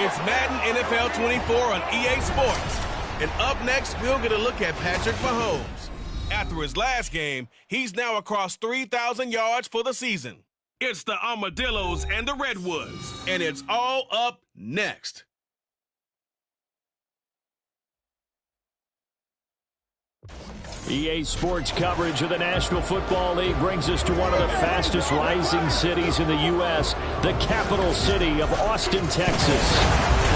It's Madden NFL 24 on EA Sports. And up next, we'll get a look at Patrick Mahomes. After his last game, he's now across 3,000 yards for the season. It's the Armadillos and the Redwoods, and it's all up next. EA Sports coverage of the National Football League brings us to one of the fastest rising cities in the U.S., the capital city of Austin, Texas.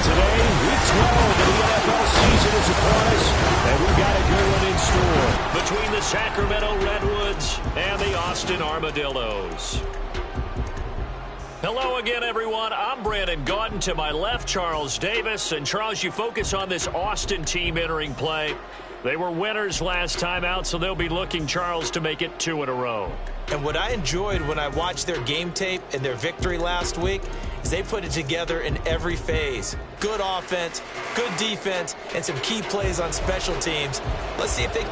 Today, Week 12 of the NFL season is upon us, and we've got a good one in store between the Sacramento Redwoods and the Austin Armadillos. Hello again, everyone. I'm Brandon Gaudin. To my left, Charles Davis. And, Charles, you focus on this Austin team entering play. They were winners last time out, so they'll be looking, Charles, to make it 2 in a row. And what I enjoyed when I watched their game tape and their victory last week is they put it together in every phase. Good offense, good defense, and some key plays on special teams. Let's see if they...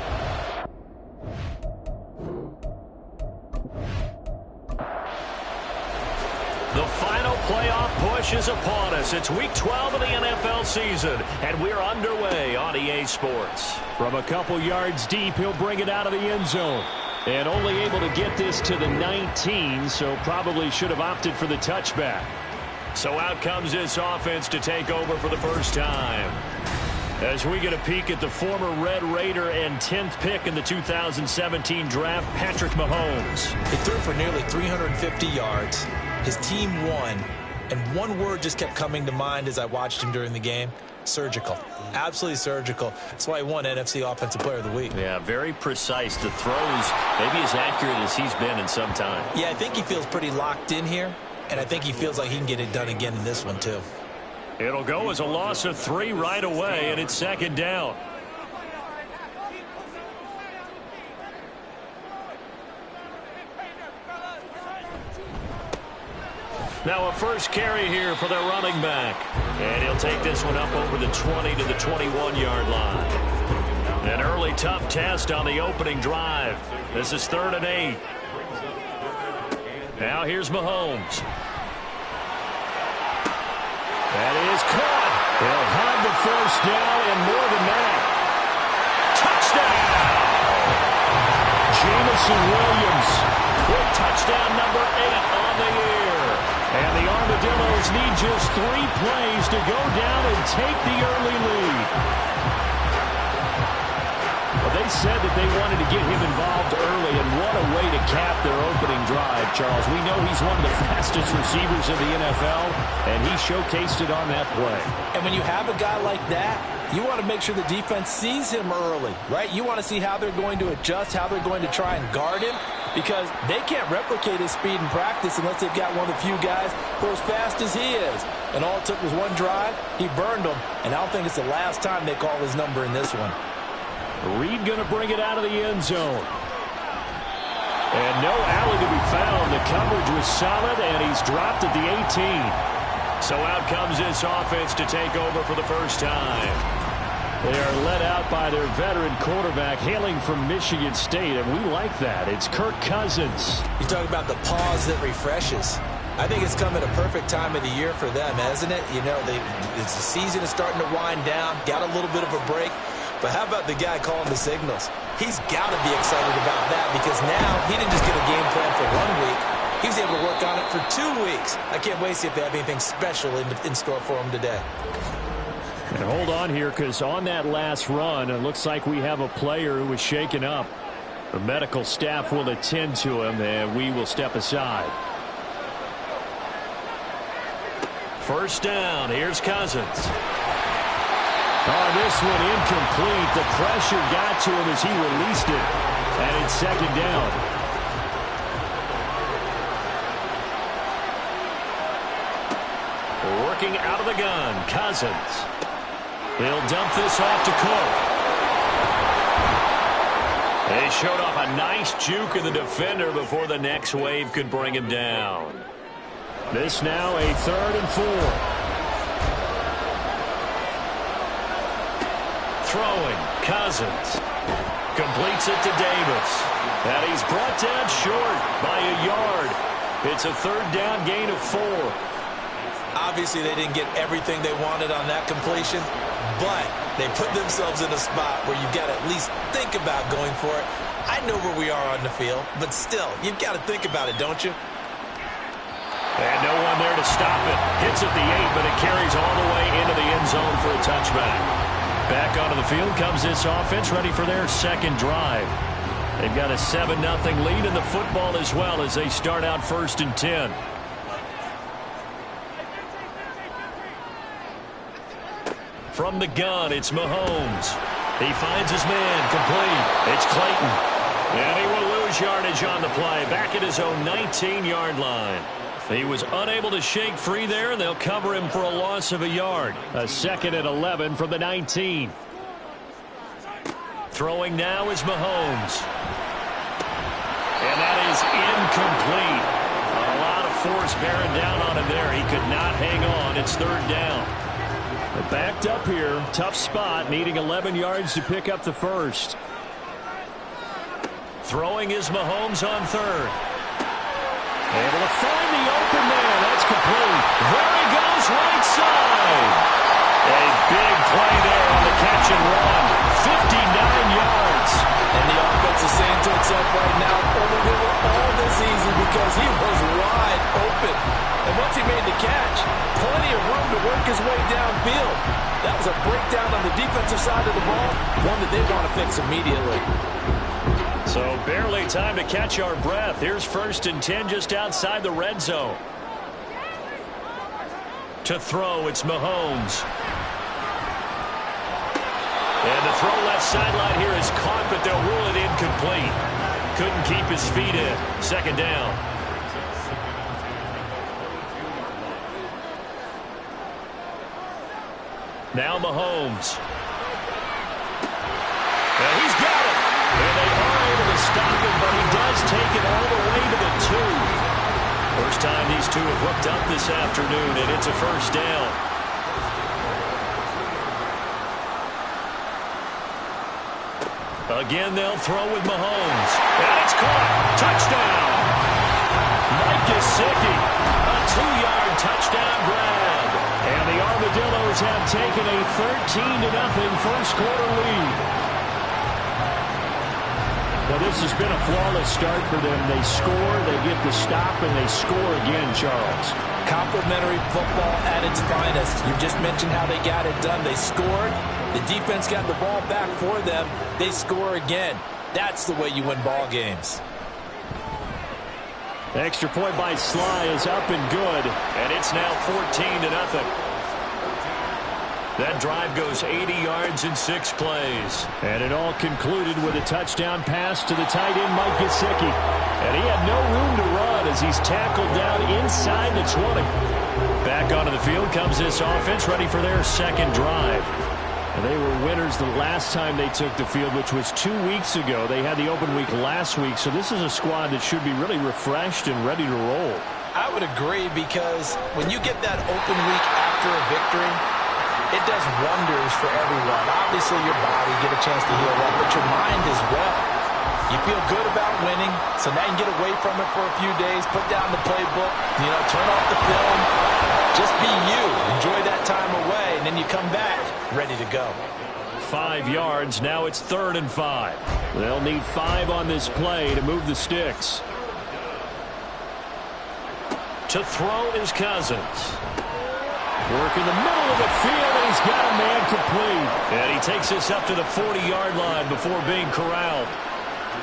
The final playoff push is upon us. It's Week 12 of the NFL season, and we're underway on EA Sports. From a couple yards deep, he'll bring it out of the end zone. And only able to get this to the 19, so probably should have opted for the touchback. So out comes this offense to take over for the first time. As we get a peek at the former Red Raider and 10th pick in the 2017 draft, Patrick Mahomes. He threw for nearly 350 yards. His team won, and one word just kept coming to mind as I watched him during the game: surgical. Absolutely surgical. That's why he won NFC Offensive Player of the Week. Yeah, very precise. The throws maybe as accurate as he's been in some time. Yeah, I think he feels pretty locked in here, and I think he feels like he can get it done again in this one too. It'll go as a loss of 3 right away, and it's second down. Now a first carry here for their running back. And he'll take this one up over the 20 to the 21-yard line. An early tough test on the opening drive. This is 3rd and 8. Now here's Mahomes. That is caught. He'll have the first down and more than that. Touchdown! Jamison Williams with touchdown number 8 on the year. And the Armadillos need just 3 plays to go down and take the early lead. Well, they said that they wanted to get him involved early, and what a way to cap their opening drive, Charles. We know he's one of the fastest receivers in the NFL, and he showcased it on that play. And when you have a guy like that, you want to make sure the defense sees him early, right? You want to see how they're going to adjust, how they're going to try and guard him, because they can't replicate his speed in practice unless they've got one of the few guys who are as fast as he is. And all it took was one drive. He burned them, and I don't think it's the last time they call his number in this one. Reed going to bring it out of the end zone. And no alley to be found. The coverage was solid, and he's dropped at the 18. So out comes this offense to take over for the first time. They are led out by their veteran quarterback hailing from Michigan State, and we like that. It's Kirk Cousins. You talk about the pause that refreshes. I think it's come at a perfect time of the year for them, hasn't it? You know, the season is starting to wind down, got a little bit of a break. But how about the guy calling the signals? He's got to be excited about that, because now he didn't just get a game plan for 1 week. He was able to work on it for 2 weeks. I can't wait to see if they have anything special in store for him today. And hold on here, because on that last run, it looks like we have a player who was shaken up. The medical staff will attend to him, and we will step aside. First down, here's Cousins. Oh, this one incomplete. The pressure got to him as he released it. And it's second down. Working out of the gun, Cousins. He'll dump this off to Cook. They showed off a nice juke of the defender before the next wave could bring him down. This now a 3rd and 4. Throwing, Cousins. Completes it to Davis. And he's brought down short by a yard. It's a 3rd down gain of 4. Obviously, they didn't get everything they wanted on that completion, but they put themselves in a spot where you've got to at least think about going for it. I know where we are on the field, but still, you've got to think about it, don't you? And no one there to stop it. Hits at the 8, but it carries all the way into the end zone for a touchback. Back onto the field comes this offense, ready for their second drive. They've got a 7-0 lead in the football as well as they start out 1st and 10. From the gun, it's Mahomes. He finds his man, complete. It's Clayton. And he will lose yardage on the play, back at his own 19-yard line. He was unable to shake free there, and they'll cover him for a loss of a yard. A 2nd and 11 from the 19. Throwing now is Mahomes. And that is incomplete. A lot of force bearing down on him there. He could not hang on. It's 3rd down. They're backed up here. Tough spot, needing 11 yards to pick up the first. Throwing is Mahomes on 3rd. Able to find the open man. That's complete. There he goes, right side. A big play there on the catch and run. 59 yards. And the offense is saying to itself right now, only did it all this season because he was wide open. And once he made the catch, plenty of room to work his way downfield. That was a breakdown on the defensive side of the ball, one that they want to fix immediately. So barely time to catch our breath. Here's 1st and 10 just outside the red zone. To throw, it's Mahomes. And the throw left sideline here is caught, but they'll rule it incomplete. Couldn't keep his feet in. 2nd down. Now Mahomes. And he's got it. And they are able to stop him, but he does take it all the way to the 2. First time these two have hooked up this afternoon, and it's a 1st down. Again, they'll throw with Mahomes. And it's caught. Touchdown. Mike Gesicki. A 2-yard touchdown grab. And the Armadillos have taken a 13-0 first-quarter lead. Well, this has been a flawless start for them. They score, they get the stop, and they score again, Charles. Complimentary football at its finest. You just mentioned how they got it done. They scored. The defense got the ball back for them. They score again. That's the way you win ball games. Extra point by Sly is up and good, and it's now 14-0. That drive goes 80 yards in 6 plays. And it all concluded with a touchdown pass to the tight end, Mike Gesicki. And he had no room to run as he's tackled down inside the 20. Back onto the field comes this offense, ready for their second drive. And they were winners the last time they took the field, which was 2 weeks ago. They had the open week last week, so this is a squad that should be really refreshed and ready to roll. I would agree, because when you get that open week after a victory, it does wonders for everyone. Obviously, your body get a chance to heal up, but your mind as well. You feel good about winning, so now you can get away from it for a few days, put down the playbook, turn off the film, just be you. Enjoy that time away, and then you come back ready to go. 5 yards. Now it's 3rd and 5. They'll need 5 on this play to move the sticks. To throw is Cousins. Work in the middle of the field, and he's got a man complete. And he takes this up to the 40-yard line before being corralled.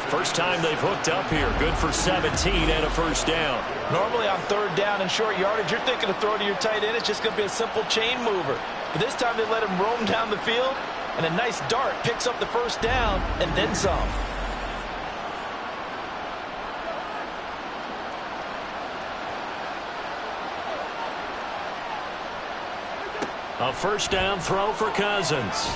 First time they've hooked up here. Good for 17 and a 1st down. Normally on 3rd down and short yardage, you're thinking to throw to your tight end. It's just going to be a simple chain mover. But this time they let him roam down the field, and a nice dart picks up the 1st down and then some. A 1st down throw for Cousins.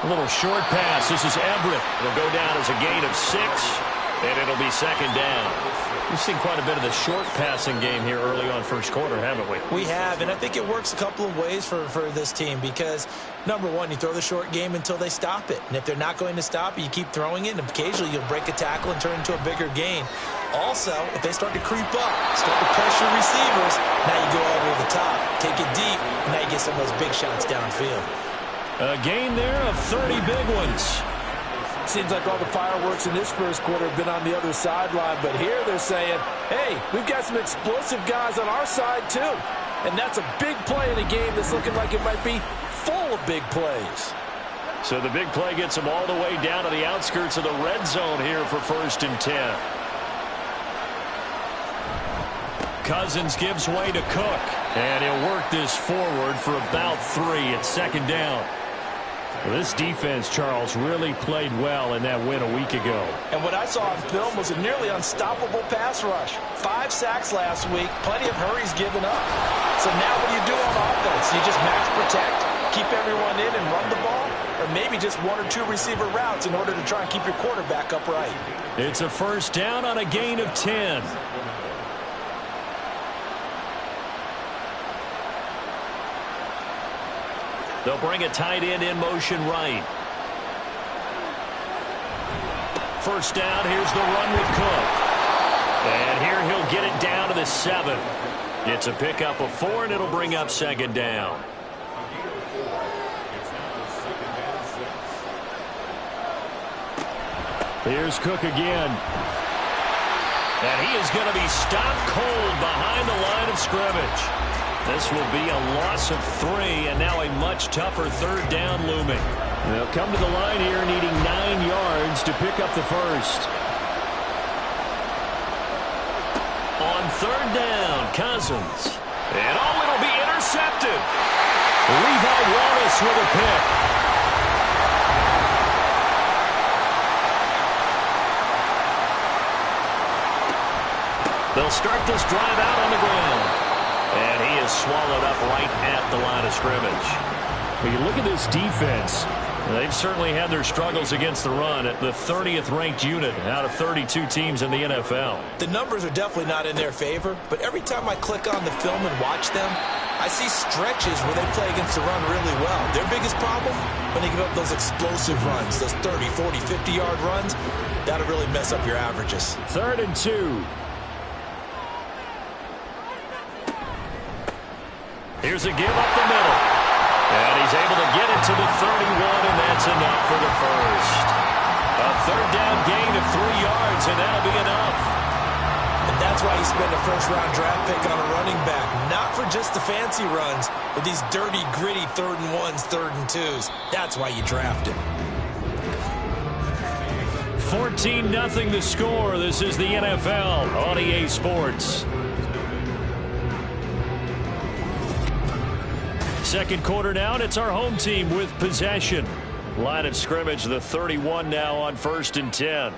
A little short pass. This is Everett. It'll go down as a gain of 6. And it'll be second down. We've seen quite a bit of the short passing game here early on first quarter, haven't we? We have, and I think it works a couple of ways for this team because, number one, you throw the short game until they stop it. And if they're not going to stop it, you keep throwing it, and occasionally you'll break a tackle and turn it into a bigger gain. Also, if they start to creep up, start to pressure receivers, now you go over the top, take it deep, and now you get some of those big shots downfield. A gain there of 30 big ones. Seems like all the fireworks in this first quarter have been on the other sideline, but here they're saying, hey, we've got some explosive guys on our side too. And that's a big play in a game that's looking like it might be full of big plays. So the big play gets them all the way down to the outskirts of the red zone here for 1st and 10. Cousins gives way to Cook, and he'll work this forward for about 3 at 2nd down. Well, this defense, Charles, really played well in that win a week ago. And what I saw on film was a nearly unstoppable pass rush. 5 sacks last week, plenty of hurries given up. So now what do you do on offense? You just max protect, keep everyone in and run the ball? Or maybe just 1 or 2 receiver routes in order to try and keep your quarterback upright? It's a 1st down on a gain of 10. They'll bring a tight end in motion right. 1st down, here's the run with Cook. And here he'll get it down to the 7. It's a pickup of 4, and it'll bring up 2nd down. Here's Cook again. And he is going to be stopped cold behind the line of scrimmage. This will be a loss of 3, and now a much tougher 3rd down looming. They'll come to the line here needing 9 yards to pick up the 1st. On 3rd down, Cousins. And it'll be intercepted. Levi Wallace with a pick. They'll start this drive out on the ground. And he is swallowed up right at the line of scrimmage. When you look at this defense, they've certainly had their struggles against the run at the 30th ranked unit out of 32 teams in the NFL. The numbers are definitely not in their favor, but every time I click on the film and watch them, I see stretches where they play against the run really well. Their biggest problem, when they give up those explosive runs, those 30, 40, 50-yard runs, that'll really mess up your averages. 3rd and 2. Here's a give up the middle. And he's able to get it to the 31, and that's enough for the 1st. A 3rd down gain of 3 yards, and that'll be enough. And that's why you spend a 1st-round draft pick on a running back. Not for just the fancy runs, but these dirty, gritty 3rd and 1s, 3rd and 2s. That's why you draft him. 14-0 the score. This is the NFL on EA Sports. 2nd quarter now, and it's our home team with possession. Line of scrimmage, the 31 now on 1st and 10.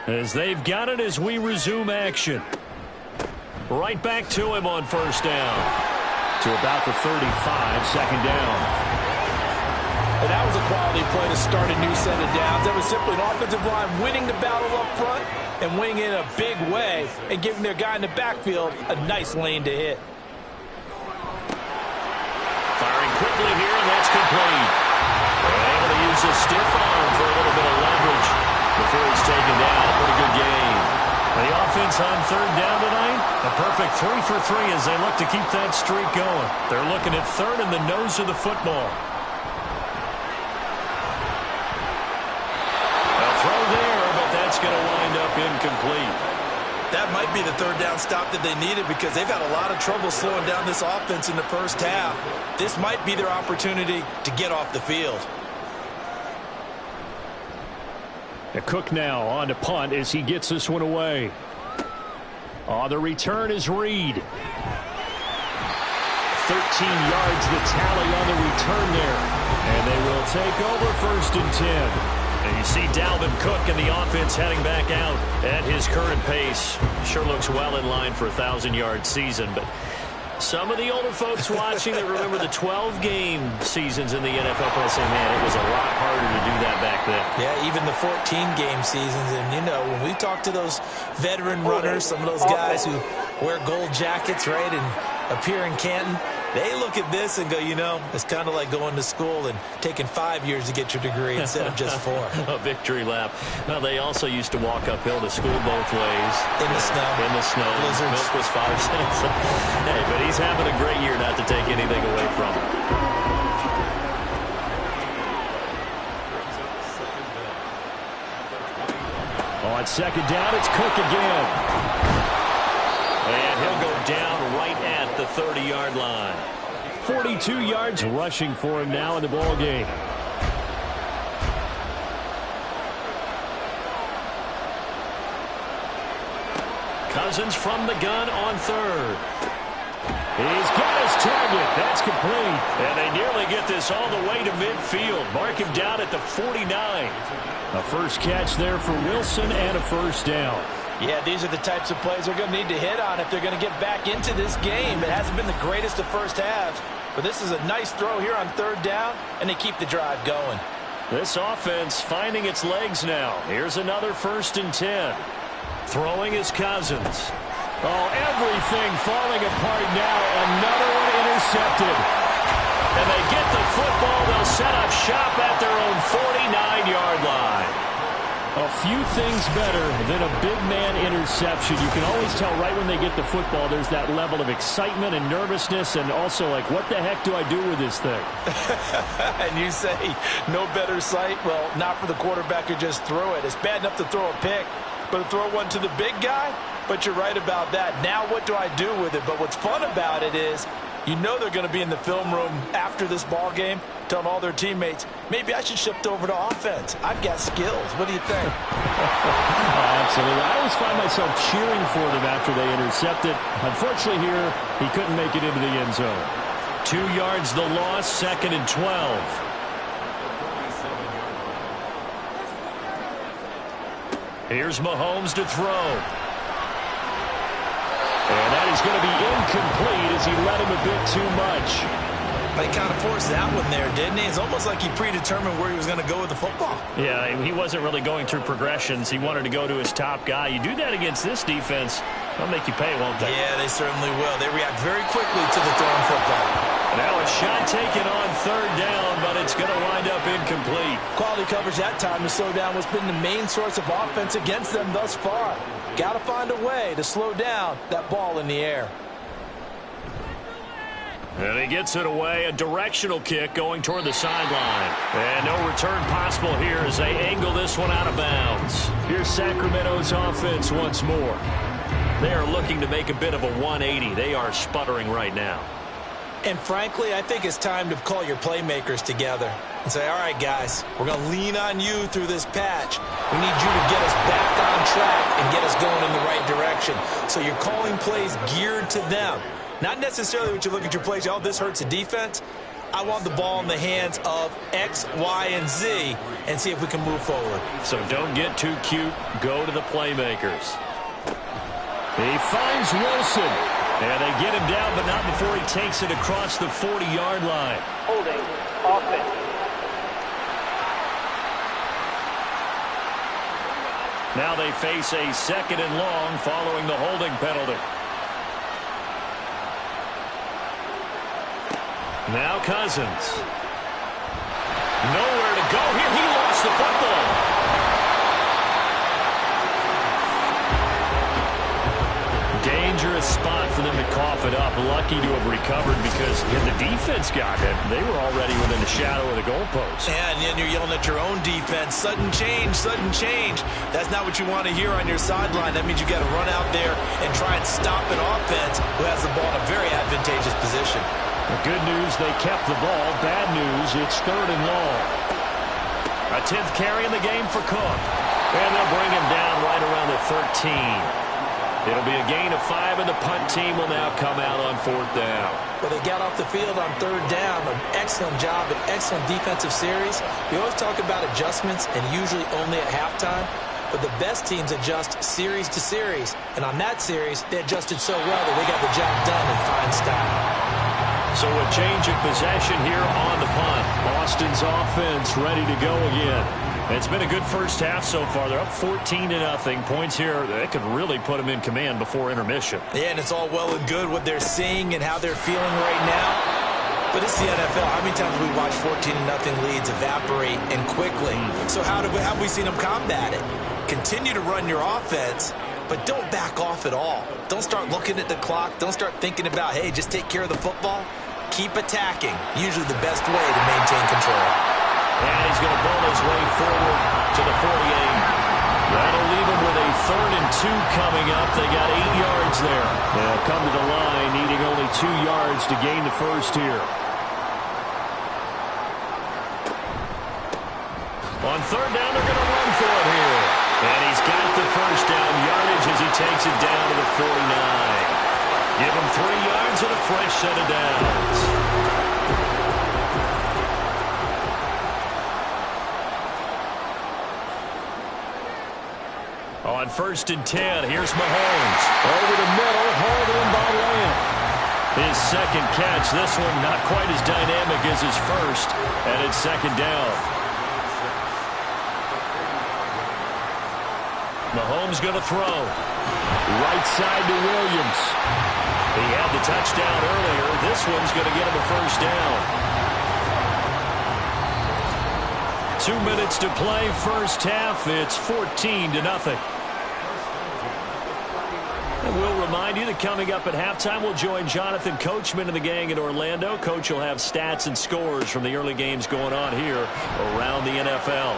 As they've got it as we resume action. Right back to him on 1st down. To about the 35, 2nd down. And that was a quality play to start a new set of downs. That was simply an offensive line winning the battle up front and winning in a big way and giving their guy in the backfield a nice lane to hit. Firing quickly here, and that's complete. They're able to use a stiff arm for a little bit of leverage before he's taken down. A pretty good game. The offense on 3rd down tonight, a perfect 3 for 3 as they look to keep that streak going. They're looking at 3rd in the nose of the football. A throw there, but that's going to wind up incomplete. That might be the 3rd down stop that they needed because they've had a lot of trouble slowing down this offense in the 1st half. This might be their opportunity to get off the field. Cook now on to punt as he gets this one away. The return is Reed. 13 yards the tally on the return there. And they will take over 1st and 10. And you see Dalvin Cook and the offense heading back out at his current pace. Sure looks well in line for a 1,000-yard season, but Some of the older folks watching that remember the 12-game seasons in the NFL probably say, man, it was a lot harder to do that back then. Yeah, even the 14-game seasons. And, you know, when we talk to those veteran runners, some of those guys who wear gold jackets, right, and appear in Canton, they look at this and go, you know, it's kind of like going to school and taking 5 years to get your degree instead of just 4. A victory lap. Well, they also used to walk uphill to school both ways. In the snow. In the snow. Blizzards. Milk was 5 cents. Hey, but he's having a great year, not to take anything away from him. On second down, it's Cook again. And he'll go down right at the 30-yard line. 42 yards rushing for him now in the ball game. Cousins from the gun on third. He's got his target. That's complete. And they nearly get this all the way to midfield. Mark him down at the 49. A first catch there for Wilson and a first down. Yeah, these are the types of plays they're going to need to hit on if they're going to get back into this game. It hasn't been the greatest of first halves, but this is a nice throw here on third down, and they keep the drive going. This offense finding its legs now. Here's another 1st and 10. Throwing is Cousins. Oh, everything falling apart now. Another one intercepted. And they get the football. They'll set up shop at their own 49-yard line. A few things better than a big man interception. You can always tell right when they get the football, there's that level of excitement and nervousness, and also like, what the heck do I do with this thing? And you say, no better sight? Well, not for the quarterback who just threw it. It's bad enough to throw a pick, but to throw one to the big guy? But you're right about that. Now what do I do with it? But what's fun about it is, you know they're going to be in the film room after this ball game telling all their teammates, maybe I should shift over to offense. I've got skills. What do you think? Absolutely. I always find myself cheering for them after they intercept it. Unfortunately here, he couldn't make it into the end zone. 2 yards the loss, 2nd and 12. Here's Mahomes to throw. And that is going to be incomplete as he led him a bit too much. He kind of forced that one there, didn't he? It's almost like he predetermined where he was going to go with the football. Yeah, he wasn't really going through progressions. He wanted to go to his top guy. You do that against this defense, they'll make you pay, won't they? Yeah, they certainly will. They react very quickly to the thrown football. Now a shot taken on third down, but it's going to wind up incomplete. Quality coverage that time to slow down what's been the main source of offense against them thus far. Got to find a way to slow down that ball in the air. And he gets it away, a directional kick going toward the sideline. And no return possible here as they angle this one out of bounds. Here's Sacramento's offense once more. They are looking to make a bit of a 180. They are sputtering right now. And frankly, I think it's time to call your playmakers together and say, all right, guys, we're going to lean on you through this patch. We need you to get us back on track and get us going in the right direction. So you're calling plays geared to them. Not necessarily what you look at your plays, oh, this hurts the defense. I want the ball in the hands of X, Y, and Z and see if we can move forward. So don't get too cute. Go to the playmakers. He finds Wilson. And they get him down, but not before he takes it across the 40-yard line. Holding offense. Now they face a 2nd and long following the holding penalty. Now Cousins. Nowhere to go here. He lost the football. Dangerous spot for them to cough it up. Lucky to have recovered because the defense got it. They were already within the shadow of the goalpost. Yeah, and then you're yelling at your own defense. Sudden change, sudden change. That's not what you want to hear on your sideline. That means you got to run out there and try and stop an offense who has the ball in a very advantageous position. The good news, they kept the ball. Bad news, it's 3rd and long. A 10th carry in the game for Cook. And they'll bring him down right around the 13. It'll be a gain of 5, and the punt team will now come out on 4th down. Well, they got off the field on 3rd down. An excellent job, an excellent defensive series. We always talk about adjustments and usually only at halftime. but the best teams adjust series to series. And on that series, they adjusted so well that they got the job done in fine style. So a change of possession here on the punt. Boston's offense ready to go again. It's been a good first half so far. They're up 14-0. Points here, they could really put them in command before intermission. Yeah, and it's all well and good what they're seeing and how they're feeling right now. But it's the NFL. How many times have we watched 14-0 leads evaporate and quickly? So how have we seen them combat it? Continue to run your offense, but don't back off at all. Don't start looking at the clock. Don't start thinking about, hey, just take care of the football. Keep attacking. Usually the best way to maintain control. And he's going to ball his way forward to the 48. That'll leave him with a 3rd and 2 coming up. They got 8 yards there. They'll come to the line needing only 2 yards to gain the first here. On 3rd down, they're going to run for it here. And he's got the first down yardage as he takes it down to the 49. Give him 3 yards and a fresh set of downs. On 1st and 10, here's Mahomes. Over the middle, hauled in by Lamb. His second catch, this one not quite as dynamic as his first, and it's 2nd down. Mahomes going to throw. Right side to Williams. He had the touchdown earlier. This one's going to get him a first down. 2 minutes to play first half. It's 14-0. And we'll remind you that coming up at halftime, we'll join Jonathan Coachman and the gang in Orlando. Coach will have stats and scores from the early games going on here around the NFL.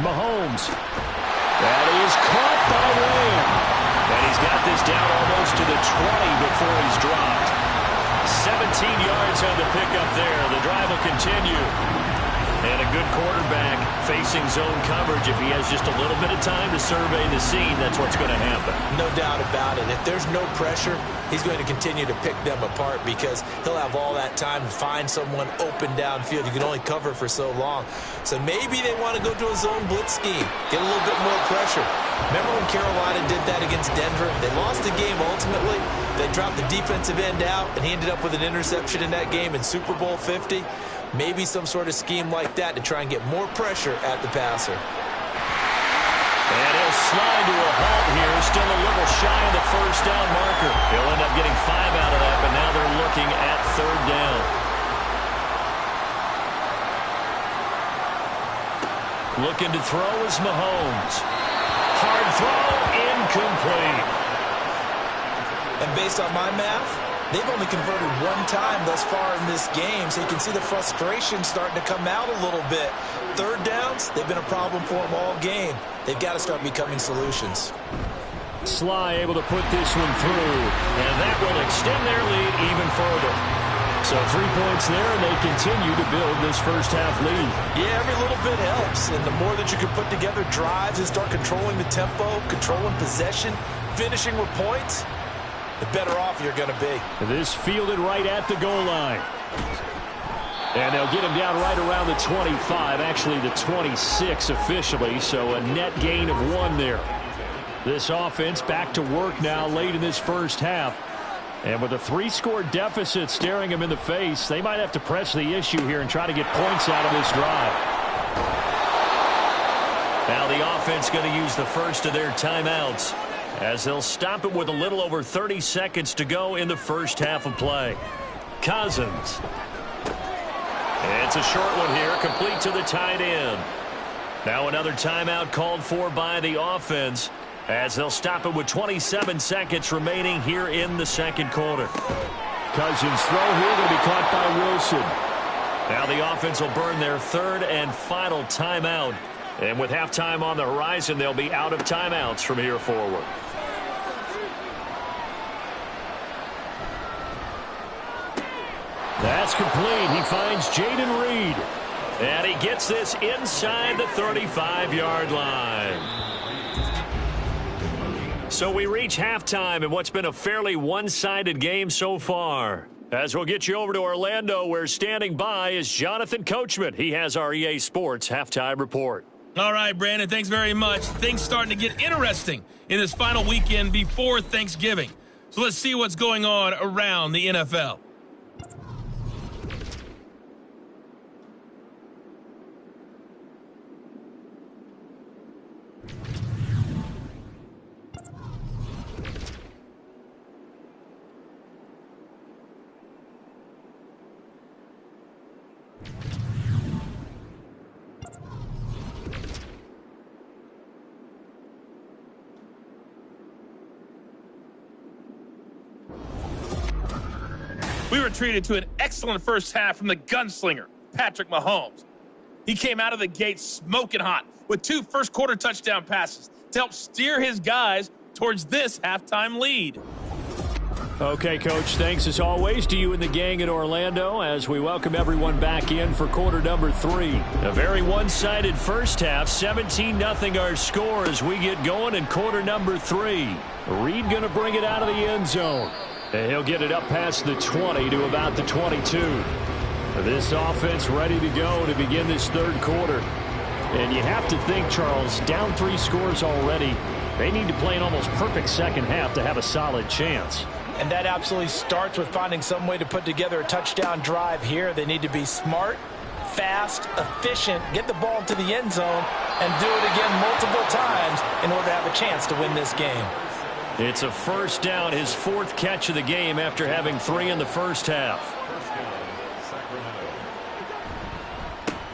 Mahomes. That is caught by Lamb. And he's got this down almost to the 20 before he's dropped. 17 yards on the pickup there. The drive will continue. And a good quarterback facing zone coverage. If he has just a little bit of time to survey the scene, that's what's going to happen. No doubt about it. If there's no pressure, he's going to continue to pick them apart because he'll have all that time to find someone open downfield. You can only cover for so long. So maybe they want to go to a zone blitz scheme, get a little bit more pressure. Remember when Carolina did that against Denver? They lost the game ultimately. They dropped the defensive end out, and he ended up with an interception in that game in Super Bowl 50. Maybe some sort of scheme like that to try and get more pressure at the passer. And he'll slide to a halt here. Still a little shy of the first down marker. He'll end up getting 5 out of that, but now they're looking at 3rd down. Looking to throw is Mahomes. Hard throw, incomplete. And based on my math, they've only converted 1 time thus far in this game, so you can see the frustration starting to come out a little bit. 3rd downs, they've been a problem for them all game. They've got to start becoming solutions. Sly able to put this one through, and that will extend their lead even further. So 3 points there, and they continue to build this first half lead. Yeah, every little bit helps, and the more that you can put together drives and start controlling the tempo, controlling possession, finishing with points, the better off you're going to be. This fielded right at the goal line. And they'll get him down right around the 25, actually the 26 officially, so a net gain of 1 there. This offense back to work now late in this first half. And with a 3-score deficit staring him in the face, they might have to press the issue here and try to get points out of this drive. Now the offense going to use the first of their timeouts as they'll stop it with a little over 30 seconds to go in the first half of play. Cousins. It's a short one here, complete to the tight end. Now another timeout called for by the offense as they'll stop it with 27 seconds remaining here in the second quarter. Cousins throw here going to be caught by Wilson. Now the offense will burn their 3rd and final timeout. And with halftime on the horizon, they'll be out of timeouts from here forward. That's complete. He finds Jaden Reed. And he gets this inside the 35-yard line. So we reach halftime in what's been a fairly one-sided game so far. As we'll get you over to Orlando, where standing by is Jonathan Coachman. He has our EA Sports halftime report. All right, Brandon, thanks very much. Things starting to get interesting in this final weekend before Thanksgiving. So let's see what's going on around the NFL. We were treated to an excellent first half from the gunslinger, Patrick Mahomes. He came out of the gate smoking hot with 2 first-quarter touchdown passes to help steer his guys towards this halftime lead. Okay, Coach, thanks as always to you and the gang in Orlando as we welcome everyone back in for quarter number 3. A very one-sided first half, 17-0 our score as we get going in quarter number 3. Reed going to bring it out of the end zone. And he'll get it up past the 20 to about the 22. This offense ready to go to begin this third quarter. And you have to think, Charles, down 3 scores already. They need to play an almost perfect second half to have a solid chance. And that absolutely starts with finding some way to put together a touchdown drive here. They need to be smart, fast, efficient, get the ball to the end zone, and do it again multiple times in order to have a chance to win this game. It's a first down, his 4th catch of the game after having 3 in the first half.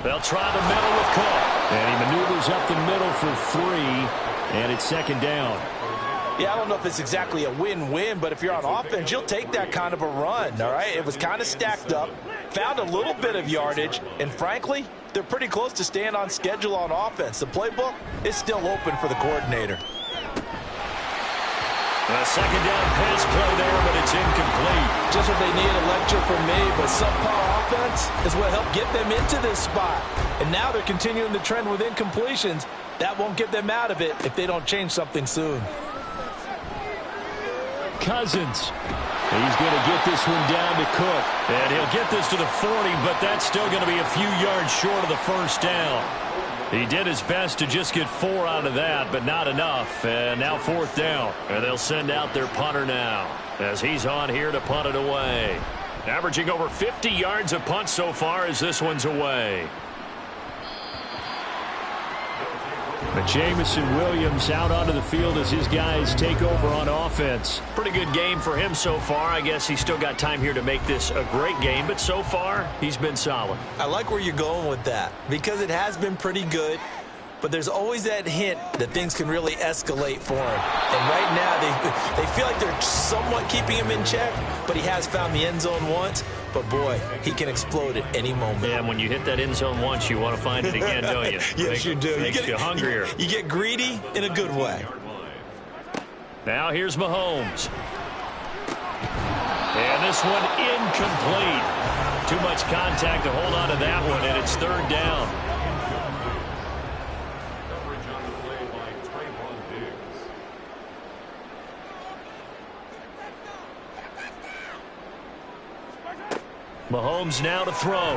They'll try the middle with Cook. And he maneuvers up the middle for 3, and it's second down. Yeah, I don't know if it's exactly a win-win, but if you're on offense, you'll take that kind of a run, all right? It was kind of stacked up, found a little bit of yardage, and frankly, they're pretty close to staying on schedule on offense. The playbook is still open for the coordinator. A second down pass play there, but it's incomplete. Just what they need, a lecture from me, but subpar offense is what helped get them into this spot. And now they're continuing the trend with incompletions. That won't get them out of it if they don't change something soon. Cousins. He's going to get this one down to Cook. And he'll get this to the 40, but that's still going to be a few yards short of the first down. He did his best to just get 4 out of that, but not enough. And now 4th down. And they'll send out their punter now as he's on here to punt it away. Averaging over 50 yards a punt so far as this one's away. But Jamison Williams out onto the field as his guys take over on offense. Pretty good game for him so far. I guess he's still got time here to make this a great game, but so far he's been solid. I like where you're going with that because it has been pretty good, but there's always that hint that things can really escalate for him. And right now they feel like they're somewhat keeping him in check, but he has found the end zone once. But, boy, he can explode at any moment. Yeah, and when you hit that end zone once, you want to find it again, don't you? Yes, you do. Makes you hungrier. You get greedy in a good way. Now here's Mahomes. And this one incomplete. Too much contact to hold on to that one, and it's 3rd down. Mahomes now to throw.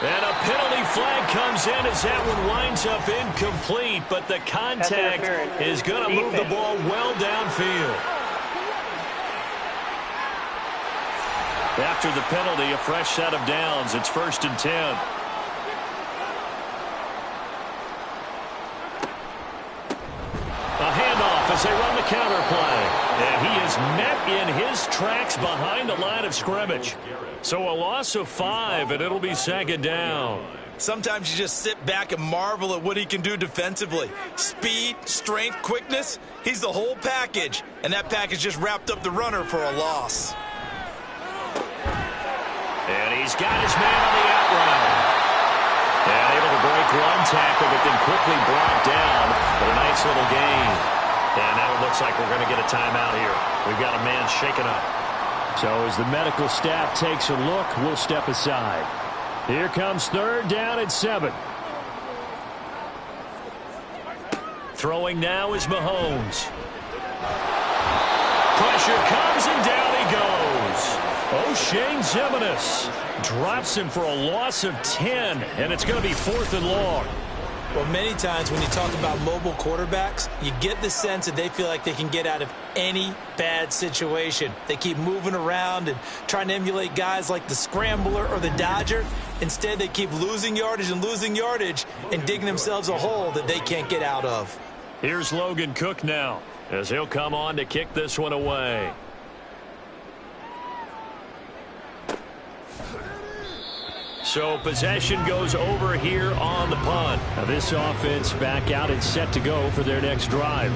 And a penalty flag comes in as that one winds up incomplete, but the contact is going to move the ball well downfield. After the penalty, a fresh set of downs. It's 1st and 10. A handoff as they run the counter play. And he is met in his tracks behind the line of scrimmage. So a loss of 5, and it'll be 2nd down. Sometimes you just sit back and marvel at what he can do defensively. Speed, strength, quickness, he's the whole package. And that package just wrapped up the runner for a loss. And he's got his man on the out route. And able to break one tackle, but then quickly brought down for a nice little gain. And now it looks like we're going to get a timeout here. We've got a man shaken up. So as the medical staff takes a look, we'll step aside. Here comes 3rd down and 7. Throwing now is Mahomes. Pressure comes and down he goes. Shane Zimenez drops him for a loss of 10, and it's going to be 4th and long. Well, many times when you talk about mobile quarterbacks, you get the sense that they feel like they can get out of any bad situation. They keep moving around and trying to emulate guys like the Scrambler or the Dodger. Instead, they keep losing yardage and digging themselves a hole that they can't get out of. Here's Logan Cook now, as he'll come on to kick this one away. So possession goes over here on the punt. Now this offense back out and set to go for their next drive.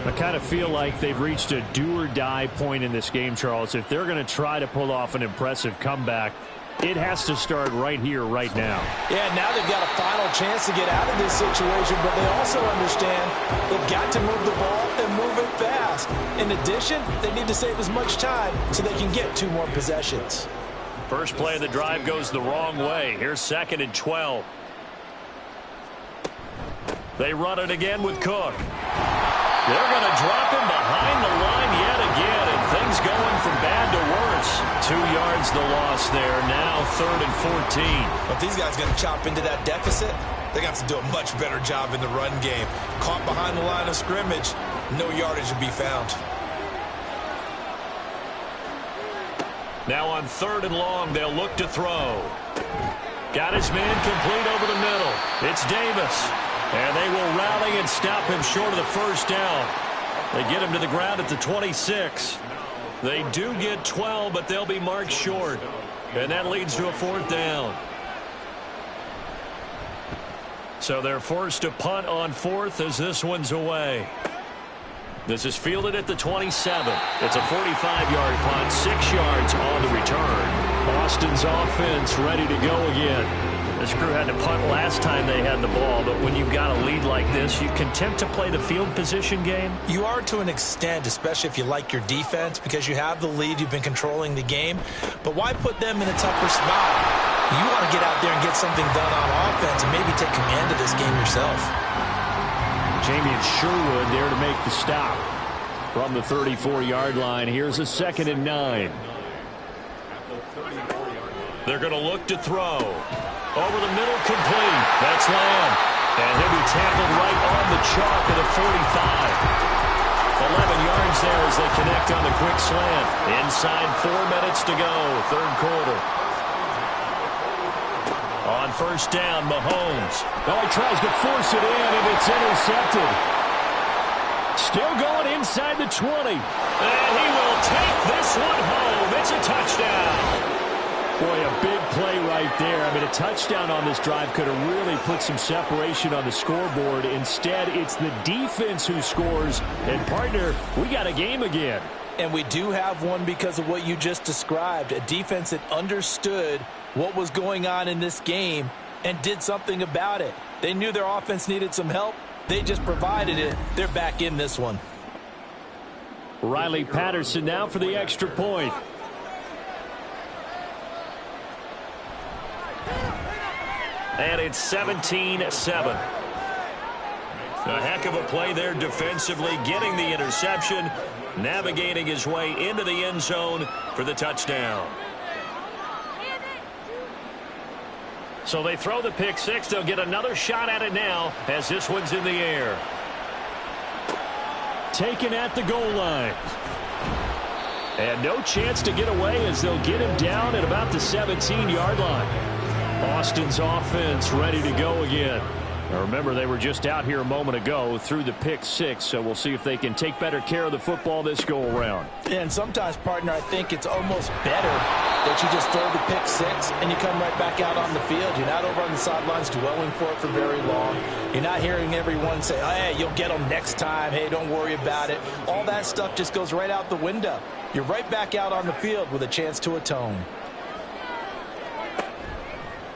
I kind of feel like they've reached a do-or-die point in this game, Charles. If they're going to try to pull off an impressive comeback, it has to start right here, right now. Yeah, now they've got a final chance to get out of this situation, but they also understand they've got to move the ball and move it fast. In addition, they need to save as much time so they can get 2 more possessions. First play of the drive goes the wrong way. Here's 2nd and 12. They run it again with Cook. They're going to drop him behind the line yet again, and things going from bad to worse. 2 yards the loss there. Now 3rd and 14. If these guys going to chop into that deficit, they got to do a much better job in the run game. Caught behind the line of scrimmage, no yardage to be found. Now on 3rd and long, they'll look to throw. Got his man complete over the middle. It's Davis. And they will rally and stop him short of the first down. They get him to the ground at the 26. They do get 12, but they'll be marked short. And that leads to a 4th down. So they're forced to punt on 4th as this one's away. This is fielded at the 27. It's a 45-yard punt, 6 yards on the return. Boston's offense ready to go again. This crew had to punt last time they had the ball, but when you've got a lead like this, you content to play the field position game? You are to an extent, especially if you like your defense, because you have the lead, you've been controlling the game. But why put them in a tougher spot? You want to get out there and get something done on offense and maybe take command of this game yourself. Jamie and Sherwood there to make the stop. From the 34-yard line, here's a 2nd and 9. They're going to look to throw. Over the middle, complete. That's Lamb. And he'll be tackled right on the chalk of the 45. 11 yards there as they connect on the quick slant. Inside 4 minutes to go, 3rd quarter. On 1st down, Mahomes. Well, he tries to force it in, and it's intercepted. Still going inside the 20. And he will take this one home. It's a touchdown. Boy, a big play right there. I mean, a touchdown on this drive could have really put some separation on the scoreboard. Instead, it's the defense who scores. And, partner, we got a game again. And we do have one because of what you just described. A defense that understood what was going on in this game and did something about it. They knew their offense needed some help. They just provided it. They're back in this one. Riley Patterson now for the extra point. And it's 17-7. A heck of a play there defensively, getting the interception, navigating his way into the end zone for the touchdown. So they throw the pick 6. They'll get another shot at it now as this one's in the air. Taken at the goal line. And no chance to get away as they'll get him down at about the 17-yard line. Boston's offense ready to go again. Now remember, they were just out here a moment ago through the pick 6, so we'll see if they can take better care of the football this go-around. And sometimes, partner, I think it's almost better that you just throw the pick 6 and you come right back out on the field. You're not over on the sidelines dwelling for it for very long. You're not hearing everyone say, oh, hey, you'll get them next time. Hey, don't worry about it. All that stuff just goes right out the window. You're right back out on the field with a chance to atone.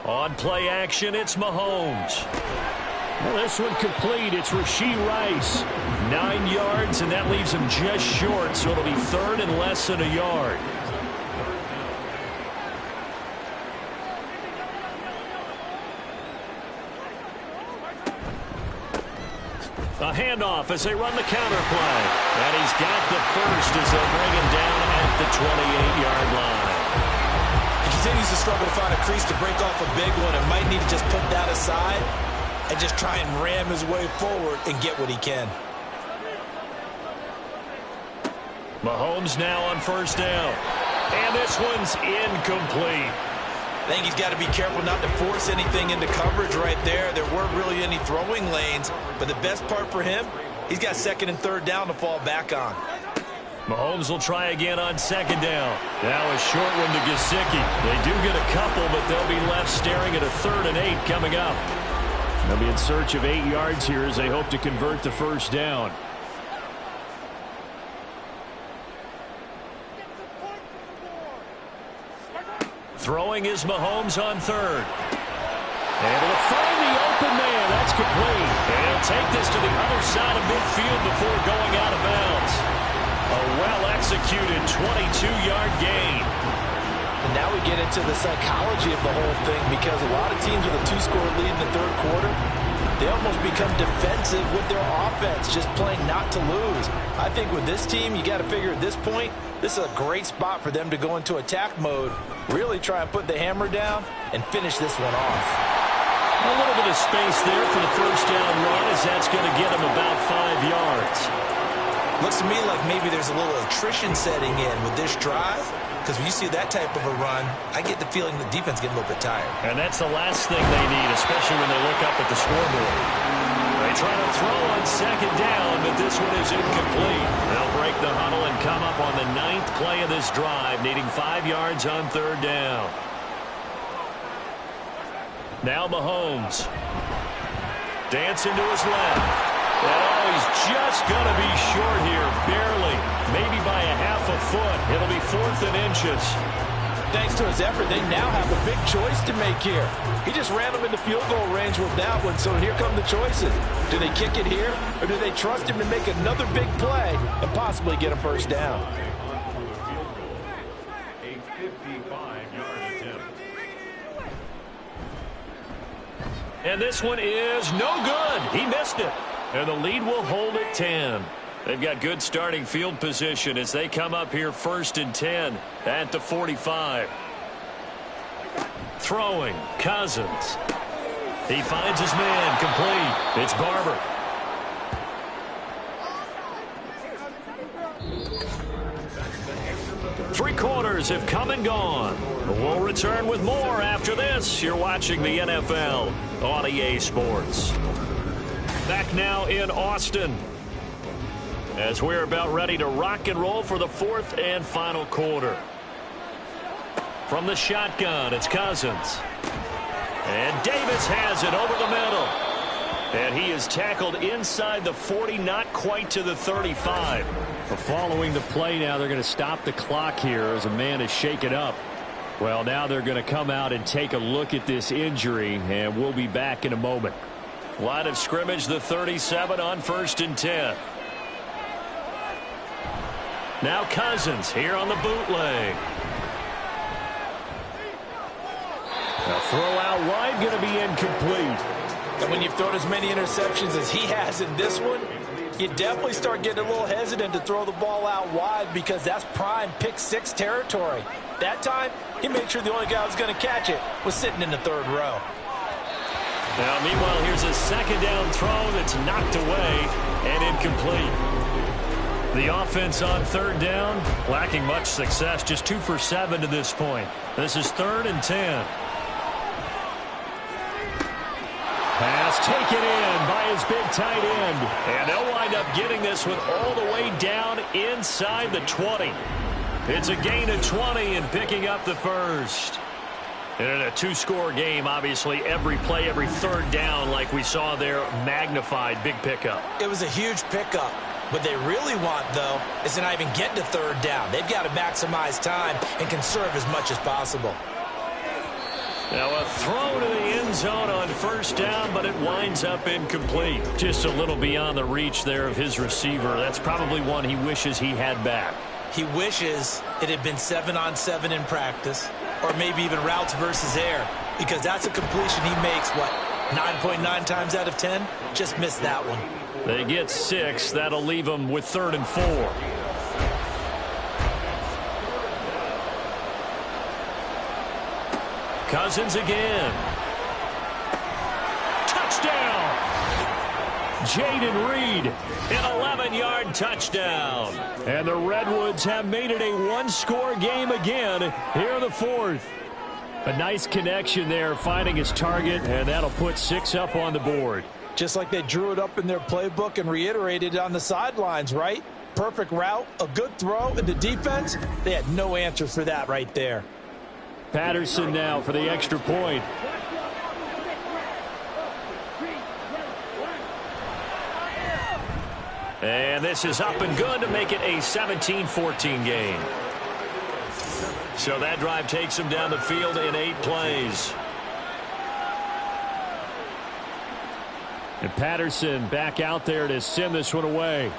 On play action, it's Mahomes. Well, this one complete. It's Rashee Rice. 9 yards, and that leaves him just short, so it'll be 3rd and less than a yard. A handoff as they run the counter play. And he's got the first as they'll bring him down at the 28-yard line. continues to struggle to find a crease to break off a big one and might need to just put that aside and just try and ram his way forward and get what he can. Mahomes now on first down. And this one's incomplete. I think he's got to be careful not to force anything into coverage right there. There weren't really any throwing lanes, but the best part for him, he's got second and third down to fall back on. Mahomes will try again on second down. Now a short one to Gesicki. They do get a couple, but they'll be left staring at a 3rd and 8 coming up. They'll be in search of 8 yards here as they hope to convert the first down. Throwing is Mahomes on 3rd. Able to find the open man. That's complete. And he'll take this to the other side of midfield before going out of bounds. A well-executed 22-yard gain. And now we get into the psychology of the whole thing, because a lot of teams with a 2-score lead in the 3rd quarter, they almost become defensive with their offense, just playing not to lose. I think with this team, you got to figure at this point, this is a great spot for them to go into attack mode, really try and put the hammer down and finish this one off. A little bit of space there for the first down run, as that's going to get him about 5 yards. Looks to me like maybe there's a little attrition setting in with this drive, because when you see that type of a run, I get the feeling the defense getting a little bit tired. And that's the last thing they need, especially when they look up at the scoreboard. They try to throw on second down, but this one is incomplete. They'll break the huddle and come up on the 9th play of this drive, needing 5 yards on 3rd down. Now Mahomes. Dancing to his left. And he's just going to be short here, barely, maybe by a half a foot. It'll be 4th and inches. Thanks to his effort, they now have a big choice to make here. He just ran them into field goal range with that one, so here come the choices. Do they kick it here, or do they trust him to make another big play and possibly get a first down? A 55-yard attempt. And this one is no good. He missed it. And the lead will hold at 10. They've got good starting field position as they come up here 1st and 10 at the 45. Throwing, Cousins. He finds his man, complete. It's Barber. Three quarters have come and gone. We'll return with more after this. You're watching the NFL on EA Sports. Back now in Austin, as we're about ready to rock and roll for the 4th and final quarter. From the shotgun, it's Cousins. And Davis has it over the middle. And he is tackled inside the 40, not quite to the 35. Following the play now, they're going to stop the clock here as a man is shaken up. Well, now they're going to come out and take a look at this injury, and we'll be back in a moment. Line of scrimmage, the 37 on 1st and 10. Now Cousins here on the bootleg. A throw out wide, going to be incomplete. And when you've thrown as many interceptions as he has in this one, you definitely start getting a little hesitant to throw the ball out wide, because that's prime pick 6 territory. That time, he made sure the only guy who was going to catch it was sitting in the 3rd row. Now, meanwhile, here's a second down throw that's knocked away and incomplete. The offense on 3rd down, lacking much success, just 2 for 7 to this point. This is 3rd and 10. Pass taken in by his big tight end. And they'll wind up getting this one all the way down inside the 20. It's a gain of 20 and picking up the first. And in a 2-score game, obviously, every play, every 3rd down, like we saw there, magnified, big pickup. It was a huge pickup. What they really want, though, is to not even get to 3rd down. They've got to maximize time and conserve as much as possible. Now a throw to the end zone on 1st down, but it winds up incomplete. Just a little beyond the reach there of his receiver. That's probably one he wishes he had back. He wishes it had been 7-on-7 in practice, or maybe even routes versus air, because that's a completion he makes, 9.9 times out of 10? Just missed that one. They get 6. That'll leave them with 3rd and 4. Cousins again. Touchdown! Jaden Reed, an 11-yard touchdown. And the Redwoods have made it a one-score game again here in the fourth. A nice connection there, finding his target, and that'll put 6 up on the board. Just like they drew it up in their playbook and reiterated it on the sidelines, right? Perfect route, a good throw, and the defense, they had no answer for that right there. Patterson now for the extra point. And this is up and good to make it a 17-14 game. So that drive takes him down the field in 8 plays. And Patterson back out there to send this one away.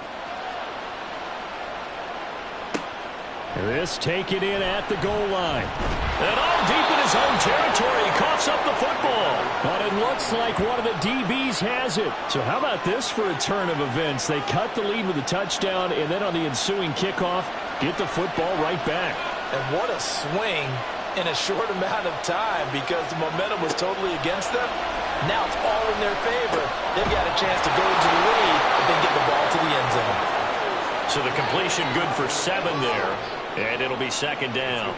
And this taken in at the goal line. And all deep in his own territory, he coughs up the football. But it looks like one of the DBs has it. So how about this for a turn of events? They cut the lead with a touchdown, and then on the ensuing kickoff, get the football right back. And what a swing in a short amount of time, because the momentum was totally against them. Now it's all in their favor. They've got a chance to go into the lead and then get the ball to the end zone. So the completion good for 7 there, and it'll be second down.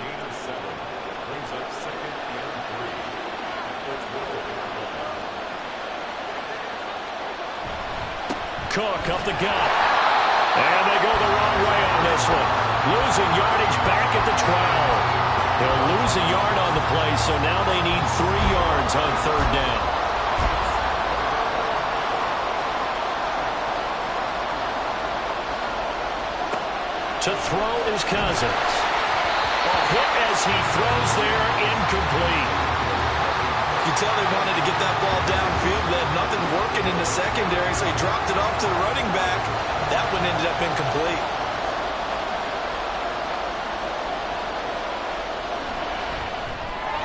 Cook up the gut. And they go the wrong way on this one. Losing yardage back at the 12. They'll lose a yard on the play, so now they need 3 yards on third down. To throw is Cousins. A hit as he throws there, incomplete. You tell they wanted to get that ball downfield. They had nothing working in the secondary, so he dropped it off to the running back. That one ended up incomplete.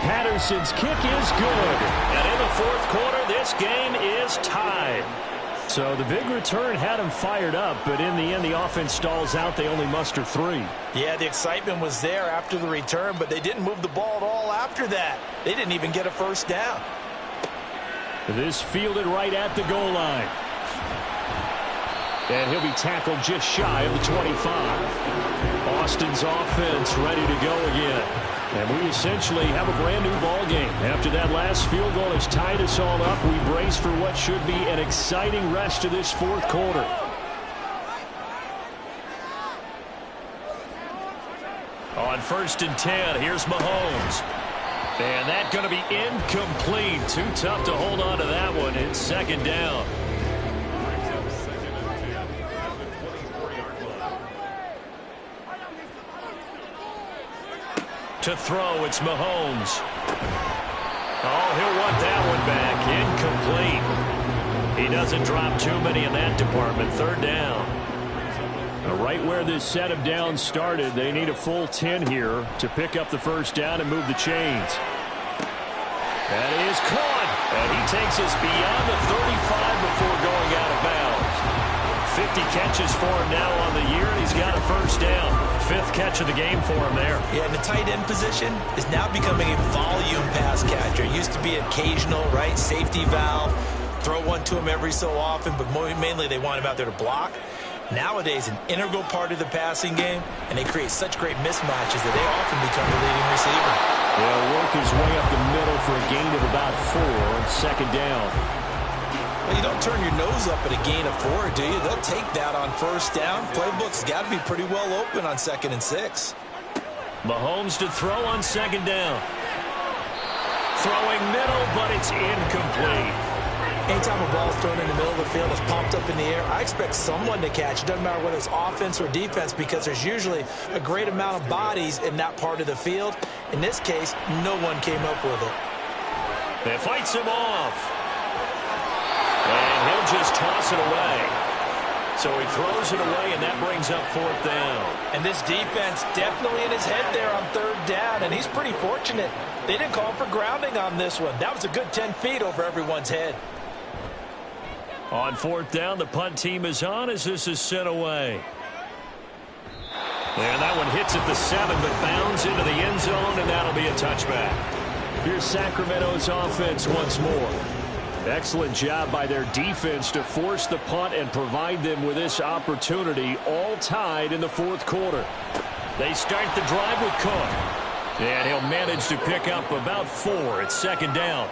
Patterson's kick is good. And in the fourth quarter, this game is tied. So the big return had him fired up, but in the end, the offense stalls out. They only muster 3. Yeah, the excitement was there after the return, but they didn't move the ball at all after that. They didn't even get a first down. This fielded right at the goal line. And he'll be tackled just shy of the 25. Austin's offense ready to go again. And we essentially have a brand-new ball game. After that last field goal has tied us all up, we brace for what should be an exciting rest of this fourth quarter. On 1st and 10, here's Mahomes. And that's going to be incomplete. Too tough to hold on to that one. It's second down. To throw, it's Mahomes. Oh, he'll want that one back. Incomplete. He doesn't drop too many in that department. Third down. Right where this set of downs started, they need a full 10 here to pick up the first down and move the chains. That is caught. And he takes us beyond the 35 before going out of bounds. 50 catches for him now on the year, and he's got a first down. 5th catch of the game for him there. Yeah, and the tight end position is now becoming a volume pass catcher. It used to be occasional, right? Safety valve. Throw one to him every so often, but mainly they want him out there to block. Nowadays, an integral part of the passing game, and they create such great mismatches that they often become the leading receiver. They'll work his way up the middle for a gain of about 4 on second down. Well, you don't turn your nose up at a gain of 4, do you? They'll take that on first down. Playbook's got to be pretty well open on 2nd and 6. Mahomes to throw on second down. Throwing middle, but it's incomplete. Anytime a ball is thrown in the middle of the field, it's popped up in the air, I expect someone to catch. It doesn't matter whether it's offense or defense, because there's usually a great amount of bodies in that part of the field. In this case, no one came up with it. It fights him off. And he'll just toss it away. So he throws it away, and that brings up 4th down. And this defense definitely in his head there on 3rd down, and he's pretty fortunate. They didn't call for grounding on this one. That was a good 10 feet over everyone's head. On 4th down, the punt team is on as this is sent away. And that one hits at the 7, but bounds into the end zone, and that'll be a touchback. Here's Sacramento's offense once more. Excellent job by their defense to force the punt and provide them with this opportunity, all tied in the fourth quarter. They start the drive with Cook. And he'll manage to pick up about 4 at second down.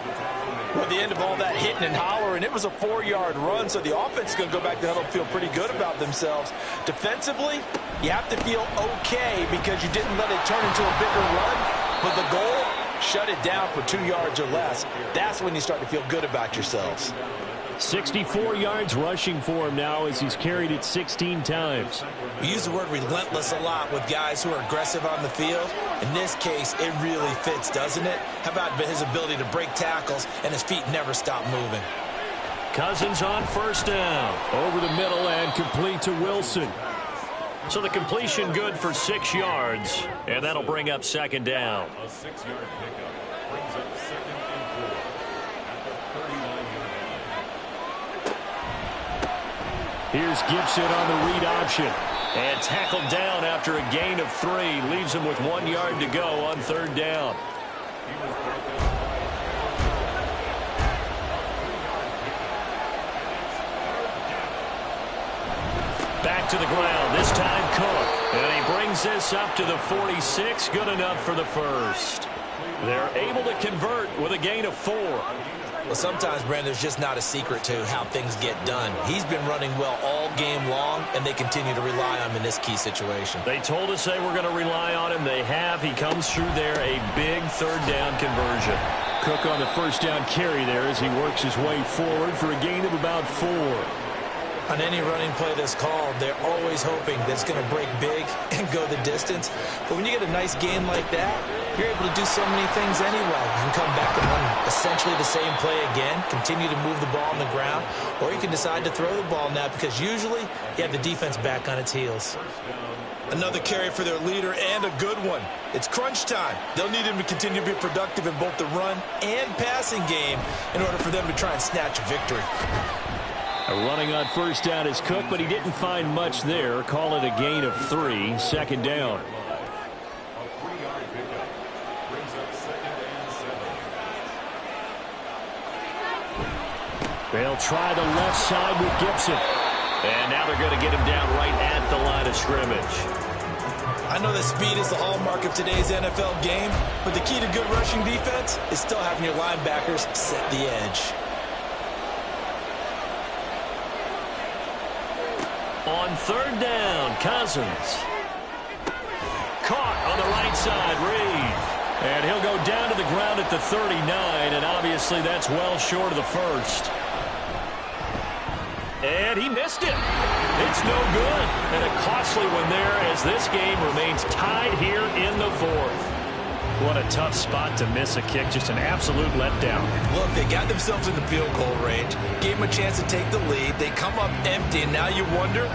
Well, at the end of all that hitting and hollering, it was a 4-yard run, so the offense is going to go back to huddle and feel pretty good about themselves. Defensively, you have to feel okay because you didn't let it turn into a bigger run, but the goal, shut it down for 2 yards or less. That's when you start to feel good about yourselves. 64 yards rushing for him now as he's carried it 16 times. We use the word relentless a lot with guys who are aggressive on the field. In this case, it really fits, doesn't it? How about his ability to break tackles and his feet never stop moving? Cousins on first down. Over the middle and complete to Wilson. So the completion good for 6 yards, and that'll bring up second down. A 6-yard pickup brings up 2nd and 4 at the 39-yard line. Here's Gibson on the read option. And tackled down after a gain of 3. Leaves him with 1 yard to go on third down. Back to the ground, this time Cook. And he brings this up to the 46, good enough for the first. They're able to convert with a gain of 4. Well, sometimes, Brandon, there's just not a secret to how things get done. He's been running well all game long, and they continue to rely on him in this key situation. They told us they were going to rely on him. They have. He comes through there, a big third down conversion. Cook on the first down carry there as he works his way forward for a gain of about 4. On any running play that's called, they're always hoping that it's going to break big and go the distance. But when you get a nice gain like that, you're able to do so many things anyway. You can come back and run essentially the same play again, continue to move the ball on the ground, or you can decide to throw the ball now because usually you have the defense back on its heels. Another carry for their leader and a good one. It's crunch time. They'll need him to continue to be productive in both the run and passing game in order for them to try and snatch a victory. Running on first down is Cook, but he didn't find much there. Call it a gain of 3, second down. A 3-yard pickup brings up 2nd and 7. They'll try the left side with Gibson. And now they're going to get him down right at the line of scrimmage. I know that speed is the hallmark of today's NFL game, but the key to good rushing defense is still having your linebackers set the edge. On third down, Cousins. Caught on the right side, Reed. And he'll go down to the ground at the 39, and obviously that's well short of the first. And he missed it. It's no good. And a costly one there as this game remains tied here in the fourth. What a tough spot to miss a kick. Just an absolute letdown. Look, they got themselves in the field goal range, gave them a chance to take the lead. They come up empty, and now you wonder,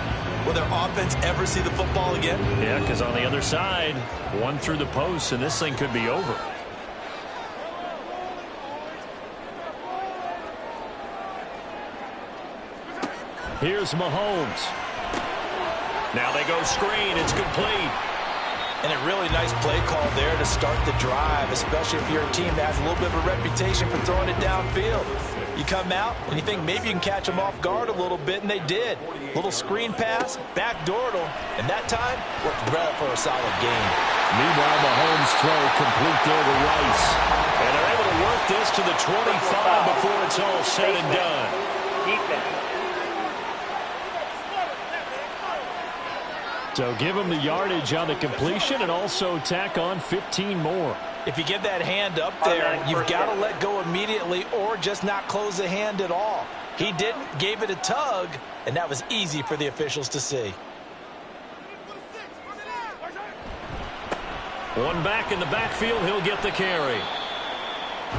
will their offense ever see the football again? Yeah, because on the other side, one through the post, and this thing could be over. Here's Mahomes. Now they go screen. It's complete. And a really nice play call there to start the drive, especially if you're a team that has a little bit of a reputation for throwing it downfield. You come out and you think maybe you can catch them off guard a little bit, and they did. Little screen pass, backdoored them, and that time worked well for a solid gain. Meanwhile, Mahomes' throw complete there to Rice. And they're able to work this to the 25 before it's all said and done. Defense. So give him the yardage on the completion and also tack on 15 more. If you get that hand up there, you've got to let go immediately or just not close the hand at all. He didn't, gave it a tug, and that was easy for the officials to see. One back in the backfield, he'll get the carry.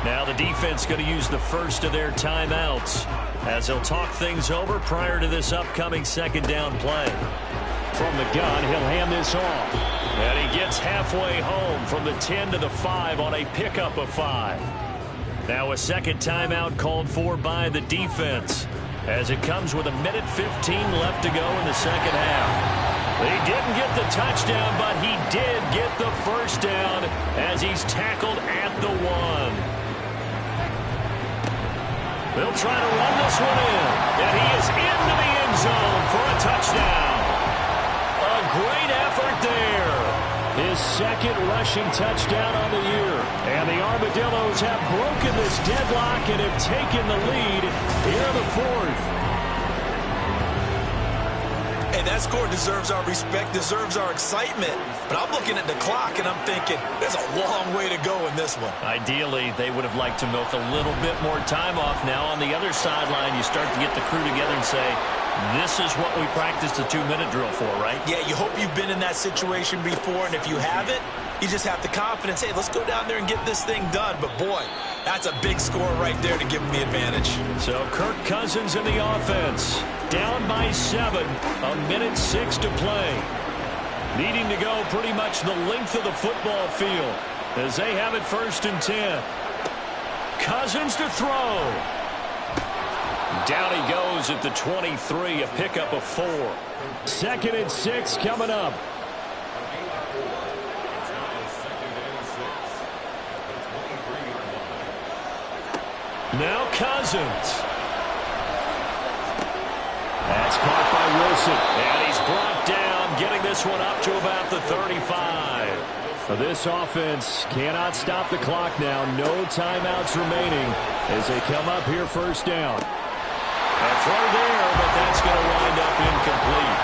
Now the defense going to use the first of their timeouts as they'll talk things over prior to this upcoming second down play. From the gun, he'll hand this off. And he gets halfway home from the 10 to the 5 on a pickup of 5. Now a second timeout called for by the defense as it comes with 1:15 left to go in the second half. He didn't get the touchdown, but he did get the first down as he's tackled at the 1. They'll try to run this one in, and he is into the end zone for a touchdown. A great effort there. His second rushing touchdown on the year. And the Armadillos have broken this deadlock and have taken the lead here in the 4th. Hey, that score deserves our respect, deserves our excitement. But I'm looking at the clock, and I'm thinking there's a long way to go in this one. Ideally, they would have liked to milk a little bit more time off. Now on the other sideline, you start to get the crew together and say, this is what we practiced the 2-minute drill for, right? Yeah, you hope you've been in that situation before, and if you haven't, you just have the confidence, hey, let's go down there and get this thing done. But, boy, that's a big score right there to give them the advantage. So Kirk Cousins in the offense. Down by 7, 1:06 to play. Needing to go pretty much the length of the football field as they have it 1st and 10. Cousins to throw. Down he goes at the 23, a pickup of 4. 2nd and 6 coming up. Now Cousins. That's caught by Wilson, and he's brought down, getting this one up to about the 35. This offense cannot stop the clock now. No timeouts remaining as they come up here 1st down. A throw there, but that's going to wind up incomplete.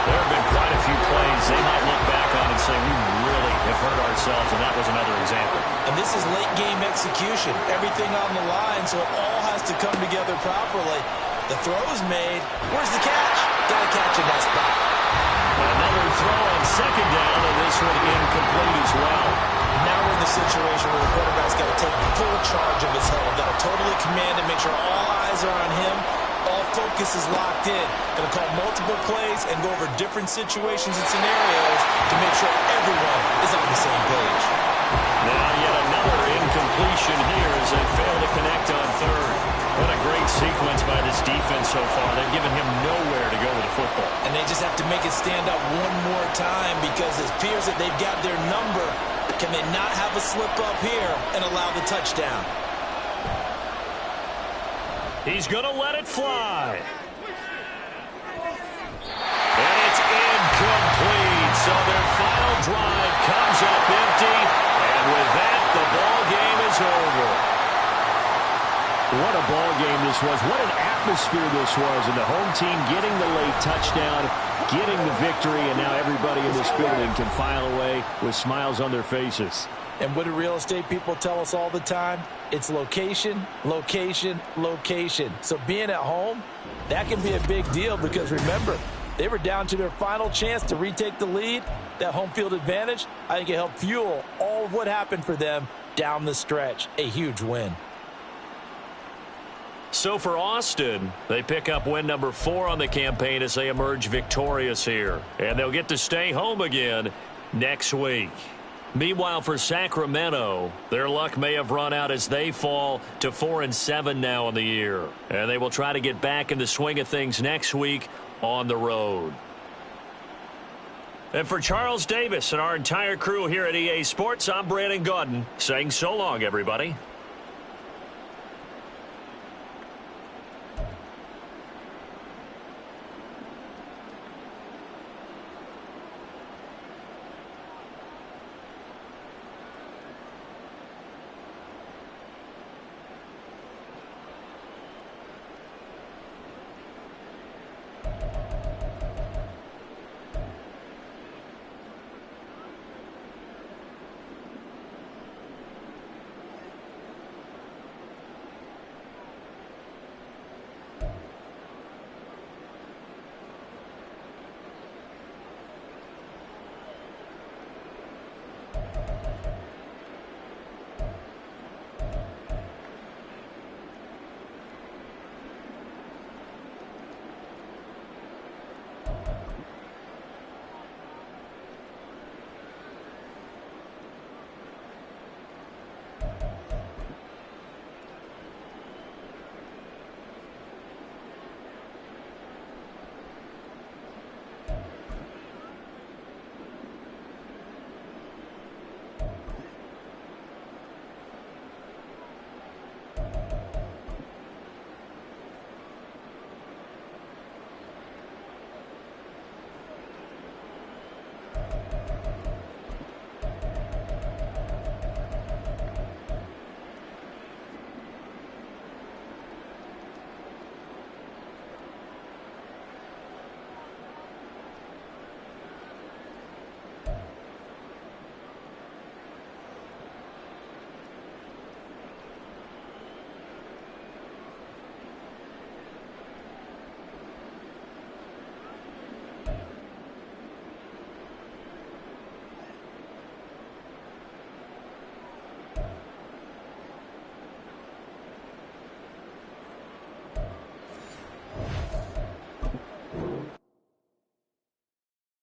There have been quite a few plays they might look back on and say, we really have hurt ourselves, and that was another example. And this is late-game execution. Everything on the line, so it all has to come together properly. The throw's made. Where's the catch? Got to catch in that spot. Another throw on 2nd down, and this one incomplete as well. Now we're in the situation where the quarterback's got to take full charge of his huddle. Got to totally command it, make sure all eyes are on him. All focus is locked in. Going to call multiple plays and go over different situations and scenarios to make sure everyone is on the same page. Now yet another incompletion here as they fail to connect on 3rd. What a great sequence by this defense so far. They've given him nowhere to go with the football. And they just have to make it stand up one more time because it appears that they've got their number. Can they not have a slip up here and allow the touchdown? He's going to let it fly. And it's incomplete. So their final drive comes up empty. And with that, the ball game is over. What a ball game this was. What an atmosphere this was. And the home team getting the late touchdown, getting the victory, and now everybody in this building can file away with smiles on their faces. And what do real estate people tell us all the time? It's location, location, location. So being at home, that can be a big deal because remember, they were down to their final chance to retake the lead. That home field advantage, I think it helped fuel all of what happened for them down the stretch. A huge win. So for Austin, they pick up win number 4 on the campaign as they emerge victorious here. And they'll get to stay home again next week. Meanwhile, for Sacramento, their luck may have run out as they fall to 4-7 now in the year. And they will try to get back in the swing of things next week on the road. And for Charles Davis and our entire crew here at EA Sports, I'm Brandon Gaudin saying so long, everybody.